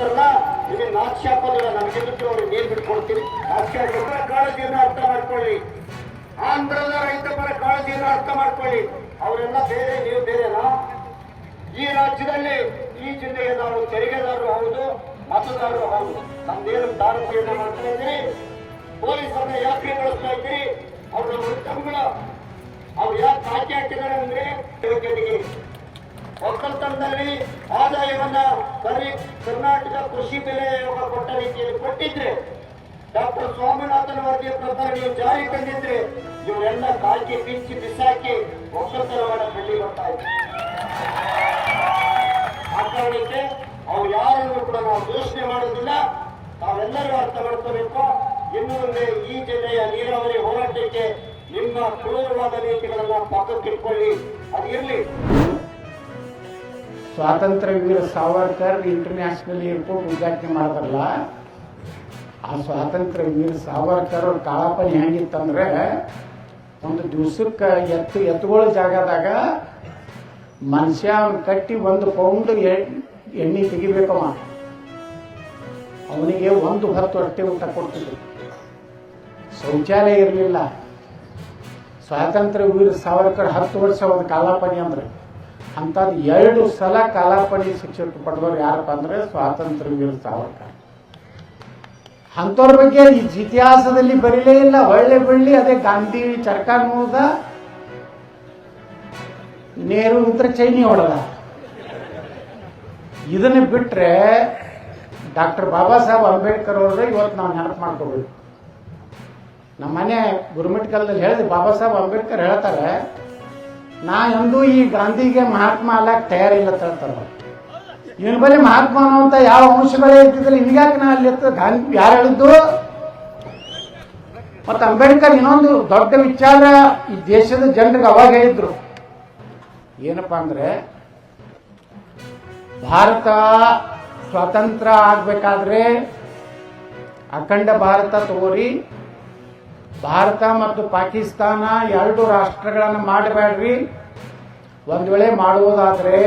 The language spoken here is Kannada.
ಅಂತಾರಲ್ಲ, ನಿಮಗೆ ನಾಚ್ಯಾಪದ ನಮಗೆಲ್ಲರೂ ಅವ್ರಿಗೆ ನೀರು ಬಿಟ್ಕೊಡ್ತೀವಿ. ರೈತರ ಕಾಳಜಿಯನ್ನು ಅರ್ಥ ಮಾಡ್ಕೊಳ್ಳಿ, ಆಂಧ್ರದ ರೈತ ಪರ ಕಾಳಜಿಯನ್ನು ಅರ್ಥ ಮಾಡ್ಕೊಳ್ಳಿ. ಅವರೆಲ್ಲ ಬೇರೆ, ನೀವು ಬೇರೆನಾ? ಈ ರಾಜ್ಯದಲ್ಲಿ ಈ ಜಿಲ್ಲೆಯ ನಾವು ತೆರಿಗೆದಾರರು ಹೌದು, ಮತದಾರರು ಹೌದು. ನಮ್ದೇನು ತಾರತಮ್ಯ ಮಾಡ್ತಾ ಇದ್ದೀರಿ, ಪೊಲೀಸರನ್ನ ಯಾಕೆ ಬಳಸ್ತಾ ಇದ್ದೀರಿ? ಅವ್ರ ಉತ್ತಮಗಳ ಅವ್ರು ಯಾಕೆ ಹಾಕಿ ಹಾಕಿದ್ದಾರೆ ಅಂದ್ರೆ ಯೋಗ್ಯತೆಗೆ ಒಕ್ಕಲ್ತನದಲ್ಲಿ ಆದಾಯವನ್ನ ಕರ್ನಾಟಕ ಕೃಷಿ ಬೆಲೆ ಆಯೋಗ ಕೊಟ್ಟ ರೀತಿಯಲ್ಲಿ ಕೊಟ್ಟಿದ್ರೆ, ಡಾಕ್ಟರ್ ಸ್ವಾಮಿನಾಥನ್ ವರದಿಯ ಪ್ರಕಾರ ನೀವು ಜಾರಿ ತಂದಿದ್ರೆ, ಇವರೆಲ್ಲ ಕಾಲ್ಕಿ ಬಿಚ್ಚಿ ಬಿಸಾಕಿ ಒಕ್ಕಲ್ತನ ಬೆಳ್ಳಿ ಬರ್ತಾ ಇದ್ರು. ಆ ಕಾರಣಕ್ಕೆ ಅವ್ರು ಯಾರನ್ನು ಕೂಡ ನಾವು ದೂಷಣೆ ಮಾಡೋದಿಲ್ಲ. ತಾವೆಲ್ಲರೂ ಅರ್ಥ ಮಾಡ್ಕೋಬೇಕು. ಇನ್ನು ಮುಂದೆ ಈ ಜಿಲ್ಲೆಯ ನೀರಾವರಿ ಹೋರಾಟಕ್ಕೆ ನಿಮ್ಮ ಕ್ರೂರವಾದ ನೀತಿಗಳನ್ನ ಪಕ್ಕಕ್ಕಿಟ್ಕೊಳ್ಳಿ. ಅದಿರಲಿ. ಸ್ವಾತಂತ್ರ್ಯ ವೀರ ಸಾವರ್ಕರ್ ಇಂಟರ್ನ್ಯಾಷನಲ್ ಏರ್ಪೋರ್ಟ್ ಉದ್ಘಾಟನೆ ಮಾಡಿದ್ರಲ್ಲ, ಆ ಸ್ವಾತಂತ್ರ್ಯ ವೀರ ಸಾವರ್ಕರ್ ಅವ್ರ ಕಾಳಾಪನಿ ಹೆಂಗಿತ್ತಂದ್ರೆ, ಒಂದು ದಿವ್ಸಕ್ಕೆ ಎತ್ತುಗಳ ಜಾಗದಾಗ ಮನುಷ್ಯ ಕಟ್ಟಿ 1 ಪೌಂಡ್ ಎಣ್ಣೆ ತೆಗಿಬೇಕವ, ಅವನಿಗೆ 1 ಹೊತ್ತು ಹೊಟ್ಟೆ ಊಟ ಕೊಡ್ತಿದ್ರು. ಶೌಚಾಲಯ ಇರಲಿಲ್ಲ. ಸ್ವಾತಂತ್ರ್ಯ ವೀರ ಸಾವರ್ಕರ್ 10 ವರ್ಷ ಒಂದು ಕಾಲಾಪನಿ ಅಂದ್ರೆ, ಅಂಥದ್ದು 2 ಸಲ ಕಾಲಾಪನಿ ಶಿಕ್ಷೆ ಪಡೆದವ್ರು ಯಾರಪ್ಪ ಅಂದ್ರೆ ಸ್ವಾತಂತ್ರ್ಯ ವೀರ ಸಾವರ್ಕರ್. ಅಂಥವ್ರ ಬಗ್ಗೆ ಇತಿಹಾಸದಲ್ಲಿ ಬರೀಲೇ ಇಲ್ಲ. ಒಳ್ಳೆ ಬಳ್ಳಿ ಅದೇ ಗಾಂಧಿ ಚರಕ ನೋದ, ನೇರು ಇದ್ರ ಚೈನಿ ಹೊಡೆದ. ಇದನ್ನ ಬಿಟ್ರೆ ಡಾಕ್ಟರ್ ಬಾಬಾ ಸಾಹೇಬ್ ಅಂಬೇಡ್ಕರ್ ಅವ್ರ ಇವತ್ತು ನಾವು ನೆನಪು ಮಾಡ್ಕೋಬೇಕು. ನಮ್ಮ ಮನೆ ಗುರುಮಿಟ್ಕಲ್ದಲ್ಲಿ ಹೇಳಿದೆ, ಬಾಬಾ ಸಾಹೇಬ್ ಅಂಬೇಡ್ಕರ್ ಹೇಳ್ತಾರೆ, ನಾ ಎಂದೂ ಈ ಗಾಂಧಿಗೆ ಮಹಾತ್ಮ ಅಲ್ಲಕ್ಕೆ ತಯಾರಿಲ್ಲ ಅಂತ ಹೇಳ್ತಾರೆ. ಇವನ ಬಳಿ ಮಹಾತ್ಮ ಅನ್ನುವಂಥ ಯಾವ ಅಂಶಗಳೇ ಇರ್ತಿದ್ದಿಲ್ಲ. ಹಿಂಗಾಗಿ ನಾ ಅಲ್ಲಿ ಗಾಂಧಿ ಯಾರು ಹೇಳಿದ್ದು? ಮತ್ತು ಅಂಬೇಡ್ಕರ್ ಇನ್ನೊಂದು ದೊಡ್ಡ ವಿಚಾರ ಈ ದೇಶದ ಜನರಿಗೆ ಅವಾಗ ಹೇಳಿದ್ರು, ಏನಪ್ಪಾ ಅಂದ್ರೆ, ಭಾರತ ಸ್ವಾತಂತ್ರ್ಯ ಆಗ್ಬೇಕಾದ್ರೆ ಅಖಂಡ ಭಾರತ ತಗೋರಿ, ಭಾರತ ಮತ್ತು ಪಾಕಿಸ್ತಾನ 2 ರಾಷ್ಟ್ರಗಳನ್ನು ಮಾಡಬೇಡ್ರಿ. ಒಂದು ವೇಳೆ ಮಾಡುವುದಾದ್ರೆ